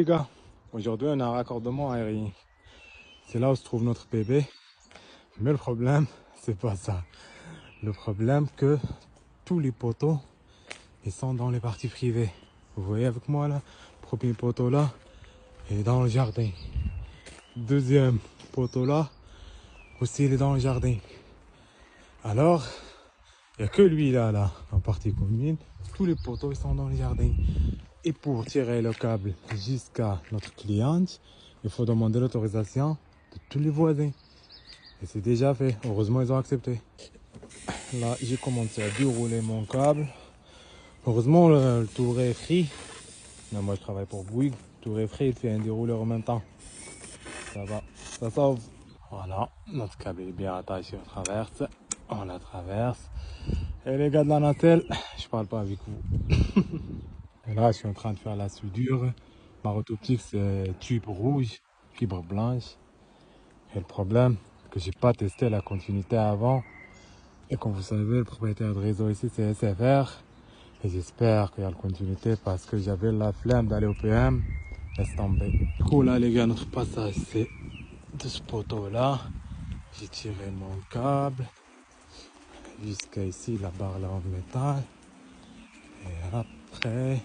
Les gars, aujourd'hui on a un raccordement aérien. C'est là où se trouve notre bébé. Mais le problème, c'est pas ça. Le problème que tous les poteaux, ils sont dans les parties privées. Vous voyez avec moi là, le premier poteau là, il est dans le jardin. Deuxième poteau là, aussi il est dans le jardin. Alors, il n'y a que lui là, en partie commune. Tous les poteaux ils sont dans le jardin. Et pour tirer le câble jusqu'à notre cliente, il faut demander l'autorisation de tous les voisins. Et c'est déjà fait. Heureusement, ils ont accepté. Là, j'ai commencé à dérouler mon câble. Heureusement, le tour est free. Mais moi, je travaille pour Bouygues. Le tour est free, il fait un dérouleur en même temps. Ça va, ça sauve. Voilà, notre câble est bien attaché, on traverse. On la traverse. Et les gars de la nacelle, je parle pas avec vous. Et là, je suis en train de faire la soudure. Ma route optique, c'est tube rouge, fibre blanche. Et le problème, c'est que j'ai pas testé la continuité avant. Et comme vous savez, le propriétaire de réseau ici, c'est SFR. Et j'espère qu'il y a la continuité parce que j'avais la flemme d'aller au PM. Laisse tomber. Du coup, là, les gars, notre passage, c'est de ce poteau-là. J'ai tiré mon câble jusqu'à ici, la barre là en métal. Et après,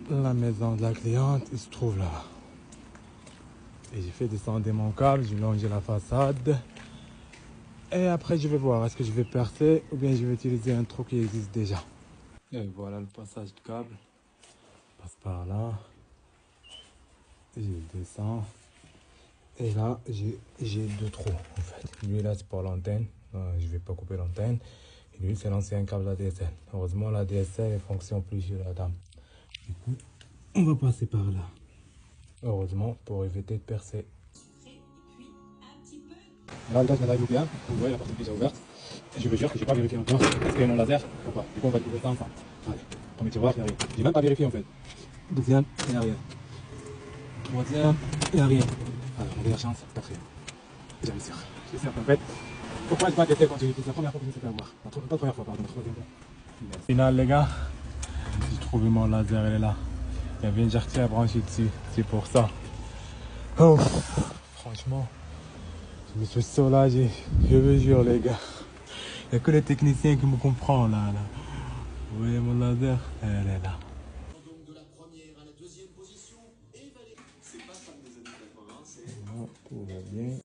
la maison de la cliente, il se trouve là. Et j'ai fait descendre mon câble, j'ai longé la façade. Et après, je vais voir, est-ce que je vais percer ou bien je vais utiliser un trou qui existe déjà. Et voilà le passage de câble. Je passe par là. Je descends. Et là, j'ai deux trous en fait. Lui là, c'est pour l'antenne. Je vais pas couper l'antenne. Et lui, c'est l'ancien câble ADSL. Heureusement, l'ADSL ne fonctionne plus sur la dame. Du coup, on va passer par là. Heureusement, pour éviter de percer. Là, le gaz de la bien. Vous voyez, la porte est déjà ouverte. Et je veux dire que j'ai pas vérifié encore est-ce qu'il y a mon laser ou pas. Du coup, on va trouver ça ensemble. Allez, premier tiroir, il n'y a rien. J'ai même pas vérifié en fait. Deuxième, il n'y a rien. Troisième, il n'y a rien. Alors, on a de la chance, quatrième. J'avais sûr. Je suis sûr qu'en fait, pourquoi je pas tester quand c'est la première fois que je me suis fait avoir. Pas la première fois, pardon, la troisième fois. Final, les gars, j'ai trouvé mon laser, elle est là. Il y avait une jarretière branchée dessus, c'est pour ça. Oh, franchement, je me suis soulagé, je vous jure, les gars. Il n'y a que les techniciens qui me comprennent là. Vous voyez mon laser, elle est là. Donc de la première à la deuxième position, et Valérie, c'est pas fan des années 80, c'est... Tout va bien.